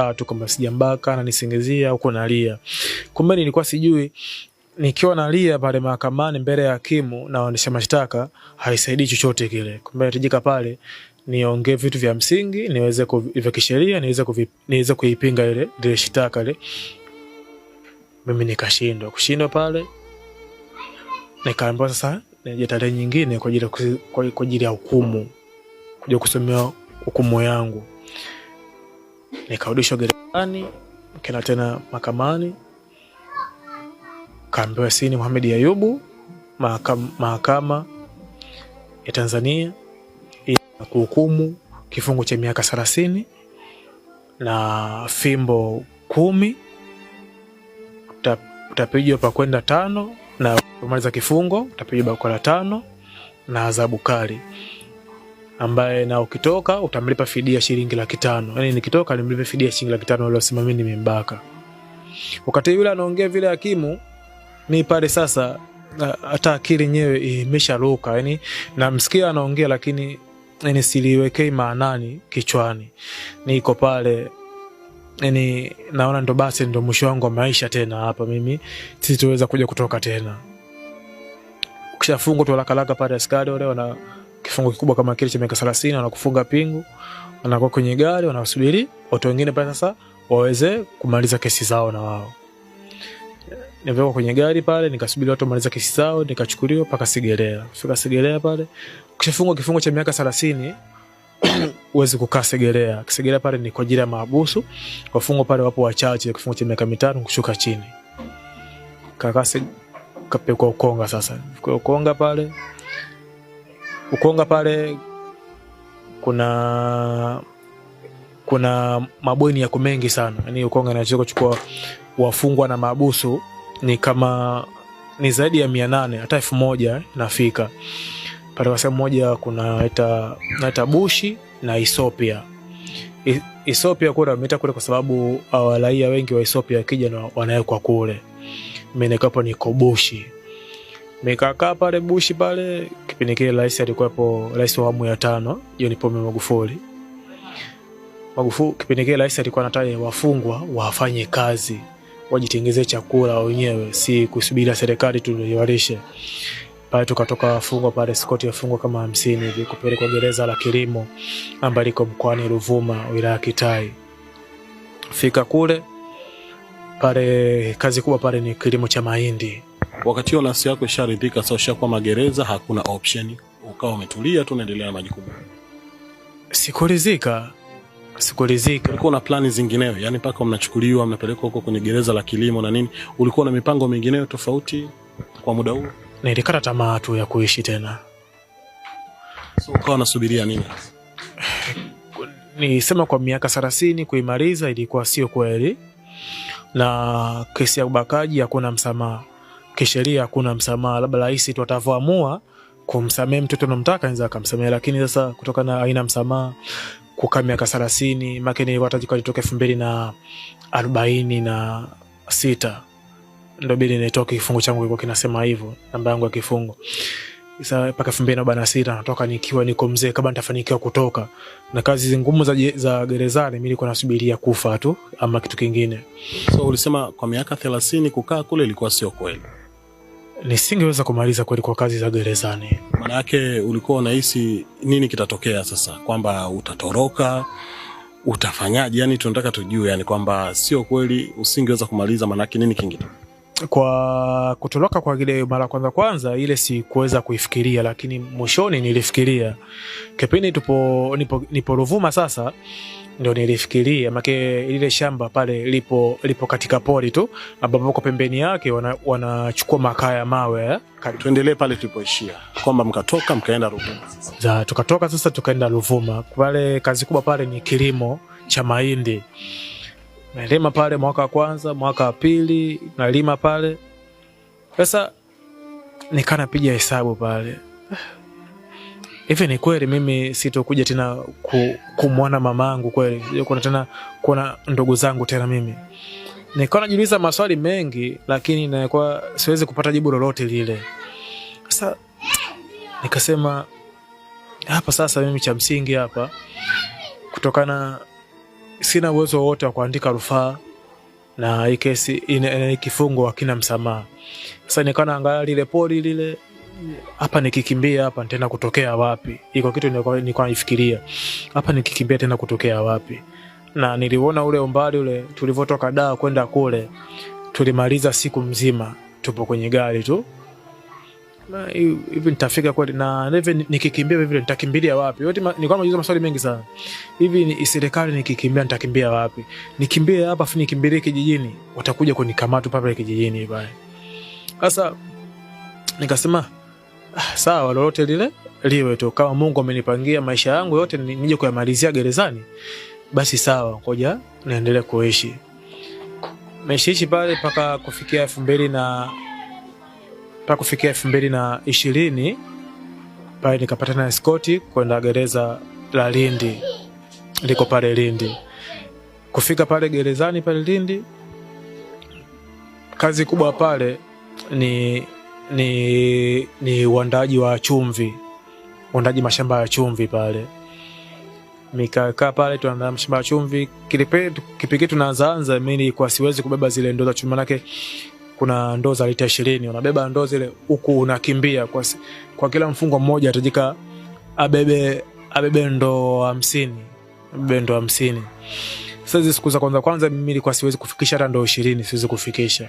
nashangaa tu kwamba sijambaka na nisingizia huko nalia. Kumbe nilikuwa sijui nikiwa nalia pale mahakamani mbele ya hakimu na waendesha mashtaka haisaidii chochote kile. Kumbe nahitajika pale niongee vitu vya msingi, niweze vya kisheria, niweze kuipinga ile shtaka ile. Mimi nikashindwa pale. Nikaambiwa sasa nije tarehe nyingine kwa ajili ya hukumu. Kuja kusomea hukumu yangu. Nikarudishwa gerezani, nikaenda tena mahakamani. Kaambiwa Sini Mohamed Ayubu, mahakama ya Tanzania kuhukumu kifungo cha miaka 30 na fimbo 10. Utapigwa pa kwenda 5 na kumaliza kifungo utapigwa kwa 5 na adhabu kali, ambaye na ukitoka utamlipa fidia shilingi 500,000. Yaani nikitoka nimlipe fidia shilingi 500,000 wale wasema mimi nimembaka. Wakati yule anaongea vile hakimu, mimi pale sasa hata akili yenyewe imesharuka. Yaani namsikia anaongea lakini yani siliwekei maanani kichwani. Niko pale yani naona ndo basi ndo mwisho wangu wa maisha tena hapa, mimi sitoweza kuja kutoka tena. Ukishafungwa tu haraka pale askari wale wana kifungo kikubwa kama kile cha miaka 30, wanakufunga pingu, wanakuwa kwenye gari wanasubiri watu wengine pale sasa waweze kumaliza kesi zao na wao. Nilivyokuwa kwenye gari pale nikasubiri watu wamaliza kesi zao, nikachukuliwa mpaka Segerea. Fika Segerea pale, ukishafungwa kifungo cha miaka 30 uweze kukaa Segerea. Segerea pale ni kwa ajili ya mahabusu. Wafungwa pale wapo wachache, kifungo cha miaka 5 kushuka chini. Kapekwa Ukonga sasa. Kwa Ukonga pale kuna mabweni yako mengi sana. Yaani Ukonga inachukua kuchukua wafungwa na mahabusu ni zaidi ya 800 hata 1000 nafika. Pale kwa sehemu moja kuna naita Bushi na Ethiopia. Ethiopia kule wameita kule kwa sababu raia wengi wa Ethiopia wakija na wanawekwa kule. Mimi nikapo niko Bushi. Nikakaa pale Bushi pale, kipindi kile rais alikuwepo, rais wa awamu ya 5, John Pombe Magufuli. Kipindi kile rais alikuwa anataka wafungwa wafanye kazi, wajitengezee chakula wenyewe, si kusubiri serikali tu iwalishe. Pale tukatoka wafungwa pale skoti ya wafungwa kama 50 hivi kupelekwa gereza la Kilimo ambalo liko mkoani Ruvuma, wilaya ya Kitai. Fika kule pale kazi kubwa pale ni kilimo cha mahindi. Wakati huo nafsi yako isharidhika sasa, ushakuwa magereza, hakuna option, ukawa umetulia tu unaendelea na majukumu? Sikuridhika. Ulikuwa na plani zingineyo, yani mpaka mnachukuliwa mnapelekwa huko kwenye gereza la Kilimo na nini, ulikuwa na mipango mingineyo tofauti kwa muda huo? Nilikata tamaa tu ya kuishi tena. So ukawa unasubiria nini? Nisema kwa miaka 30 kuimaliza ilikuwa sio kweli. Na kesi ya ubakaji hakuna msamaha. Kisheria hakuna msamaha. Labda rais tu atavyoamua kumsamehe mtoto anamtaka anaweza akamsamehe, lakini sasa kutokana na aina msamaha kukaa miaka 30, makeni watajika litoka 2046 ndio bili nitoke kifungo changu kilikuwa kinasema hivyo, namba yangu ya kifungo. Sasa mpaka 2046 natoka nikiwa niko mzee kama nitafanikiwa kutoka. Na kazi ngumu za gerezani mimi nilikuwa nasubiria kufa tu ama kitu kingine. So ulisema kwa miaka 30 kukaa kule ilikuwa sio kweli? Nisingeweza kumaliza kweli kwa kazi za gerezani. Maana yake ulikuwa unahisi nini kitatokea sasa? Kwamba utatoroka, utafanyaje? Yani tunataka tujue yani kwamba sio kweli usingeweza kumaliza, maana yake nini kingine? Kwa kutoroka kwa ile mara kwanza ile si kuweza kuifikiria, lakini mwishoni nilifikiria. Kipindi nipo Ruvuma sasa ndio nilifikiria, make ile shamba pale lipo katika pori tu ambapo kwa pembeni yake wanachukua makaa ya mawe. Tuendelee pale tulipoishia kwamba mkatoka mkaenda Ruvuma sasa. Tukatoka sasa tukaenda Ruvuma. Pale kazi kubwa pale ni kilimo cha mahindi. Nalima pale mwaka wa kwanza, mwaka wa pili nalima pale. Sasa nikana piga hesabu pale. Hivi ni kweli mimi sitokuja tena kumwona mamangu kweli? Kuna tena kuna ndugu zangu tena mimi? Nikawa najiuliza maswali mengi lakini nilikuwa siwezi kupata jibu lolote lile. Sasa nikasema hapa sasa mimi cha msingi hapa kutokana sina uwezo wote wa kuandika rufaa na hii kesi kifungo hakina msamaha. Sasa nikaona angalia lile poli lile, hapa nikikimbia hapa nitaenda kutokea wapi? Iko kitu nilikuwa naifikiria, hapa nikikimbia tena kutokea wapi? Na niliona ule umbali ule tulivotoka Dar kwenda kule, tulimaliza siku mzima tupo kwenye gari tu. Na hivi nitafika kweli, na hivi nikikimbia hivi nitakimbilia wapi? Yote nilikuwa najiuliza maswali mengi sana. Hivi serikali nikikimbia nitakimbia wapi? Nikimbie hapa afu nikimbilie kijijini, watakuja kunikamata pale kijijini pale. Sasa nikasema sawa, lolote lile liwe tu, kama Mungu amenipangia maisha yangu yote nije kuyamalizia gerezani, basi sawa, ngoja naendelee kuishi. Nimeishi pale mpaka kufikia 2020 pale nikapata na escort kwenda gereza la Lindi. Liko pale Lindi. Kufika pale gerezani pale Lindi, kazi kubwa pale ni uandaji wa chumvi. Uandaji mashamba ya chumvi pale. Nikakaa pale tunaandaa mashamba ya chumvi. Kipindi tunaanza mimi nilikuwa siwezi kubeba zile ndoo za chumvi, manake kuna ndoo za lita 20, unabeba ndoo zile huku unakimbia. Kwa kila mfungwa mmoja atajika abebe ndoo 50. Abebe ndoo 50. Sasa hizo siku za kwanza mimi nilikuwa siwezi kufikisha hata ndoo 20, siwezi kufikisha.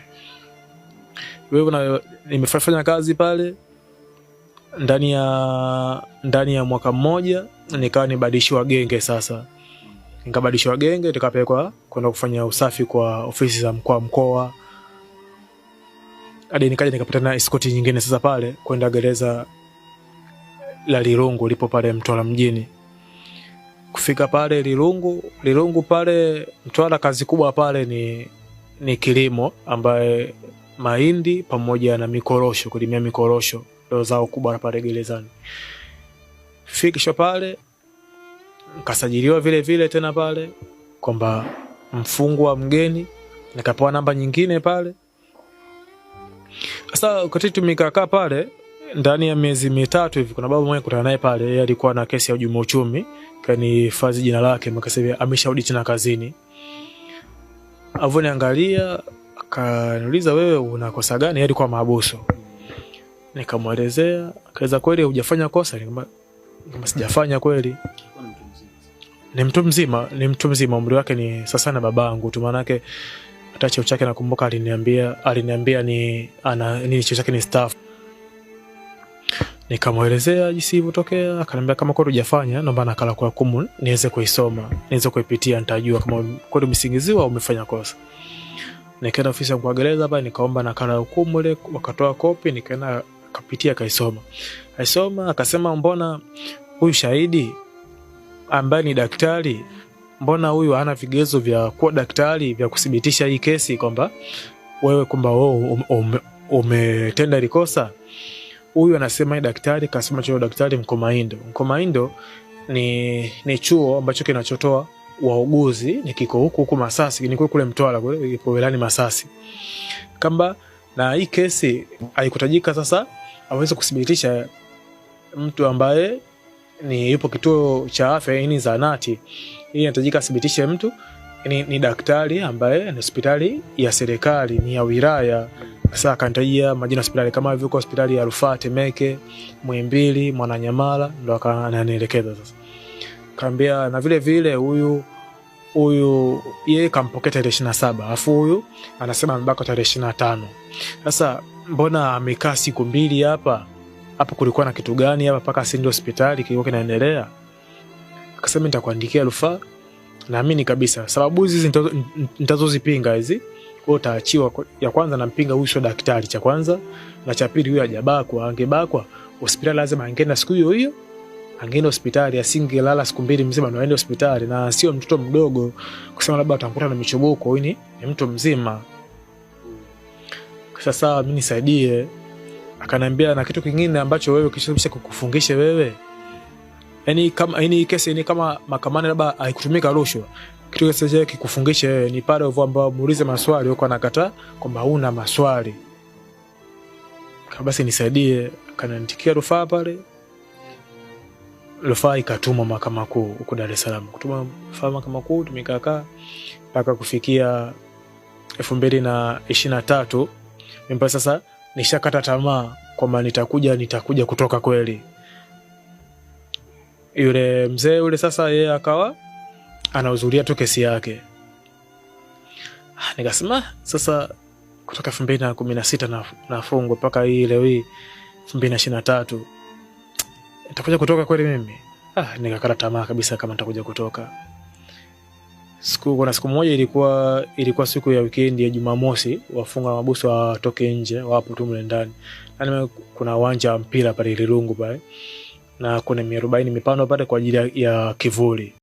Wewe nimefanya kazi pale ndani ya mwaka mmoja, nikawa nibadilishwa genge. Sasa nikabadilishwa genge, nikapelekwa kwenda kufanya usafi kwa ofisi za mkoa. Hadi nikaja nikapata na escort nyingine sasa pale kwenda gereza la Lirungu lipo pale Mtwara mjini. Kufika pale Lirungu pale Mtwara, kazi kubwa pale ni kilimo, ambaye mahindi pamoja na mikorosho, kulimia mikorosho ndio zao kubwa pale gerezani. Fikisha pale nikasajiliwa vile tena pale kwamba mfungwa mgeni, nikapewa namba nyingine pale. Sasa wakati tumekaa pale ndani ya miezi 3 hivi, kuna baba mmoja kutana naye pale, yeye alikuwa na kesi ya uhujumu uchumi, kanihifadhi jina lake, makasema amesharudi tena kazini. Avoniangalia akaniuliza, wewe unakosa gani? Yeye alikuwa mahabusu. Nikamwelezea, akaweza kweli hujafanya kosa? Nikamwambia sijafanya kweli. Ni mtu mzima, umri wake ni sasa na babangu tu, maana yake hata cheo chake nakumbuka aliniambia ni cheo chake ni staff. Nikamwelezea jinsi ilivyotokea, akaniambia kama kweli hujafanya, naomba nakala kwa hukumu niweze kuisoma, niweze kuipitia, nitajua kama kweli umesingiziwa au umefanya kosa. Nikaenda ofisi ya mkuu wa gereza hapa, nikaomba nakala ya hukumu ile, wakatoa kopi, nikaenda kapitia, kaisoma. Aisoma akasema, mbona huyu shahidi ambaye ni daktari, mbona huyu hana vigezo vya kuwa daktari vya kudhibitisha hii kesi kwamba wewe umetenda ile kosa? Huyu anasema ni daktari, kasema chuo daktari Mkomaindo ni chuo ambacho kinachotoa wauguzi, ni kiko huku Masasi, ni kule Mtwara kule ipo wilani Masasi. Kamba na hii kesi haikutajika sasa aweze kudhibitisha mtu ambaye yupo kituo cha afya, ni zahanati. Hii inatajika thibitishe mtu ni daktari ambaye ni hospitali ya serikali, ni ya wilaya. Sasa akantajia majina hospitali kama hivyo, hospitali ya Rufaa Temeke, Muhimbili, Mwananyamala, ndo akanielekeza sasa. Kaambia na vile huyu yeye kampokea tarehe 27, alafu huyu anasema amebaki tarehe 25. Sasa mbona amekaa siku 2 hapa? Hapo kulikuwa na kitu gani hapa mpaka asinde hospitali kilikuwa kinaendelea? Akasema nitakuandikia rufaa. Naamini kabisa sababu hizi nitazozipinga hizi, kwa utaachiwa. Ya kwanza nampinga huyu sio daktari, cha kwanza, na cha pili huyu hajabakwa. Angebakwa hospitali lazima angeenda siku hiyo, angeenda hospitali, asingelala siku 2 mzima na aende hospitali, na sio mtoto mdogo kusema labda atamkuta na michoboko. Huyu ni mtu mzima. Sasa mimi nisaidie. Akanambia na kitu kingine ambacho wewe kisha kukufungisha wewe, yani kesi ni kama mahakamani labda haikutumika rushwa, kitu kile kikufungisha wewe ni pale ambao muulize maswali huko anakataa kwamba huna maswali. Basi nisaidie. Akaniandikia rufaa pale. rufaa ikatumwa Mahakama Kuu huko Dar es Salaam. Kutuma rufaa Mahakama Kuu, tumekaa mpaka kufikia 2023. Mimi sasa nishakata tamaa kwamba nitakuja kutoka kweli. Yule mzee yule sasa yeye akawa anahudhuria tu kesi yake. Nikasema sasa kutoka 2016 nafungwa mpaka hii leo hii 2023 nitakuja kutoka kweli mimi? Nikakata tamaa kabisa kama nitakuja kutoka. Kuna siku moja ilikuwa siku ya weekend ya Jumamosi, wafunga mabusu watoke nje, wapo tu mle ndani. Kuna uwanja wa mpira pale Ilungu pale, na kuna 40 mipano pale kwa ajili ya kivuli.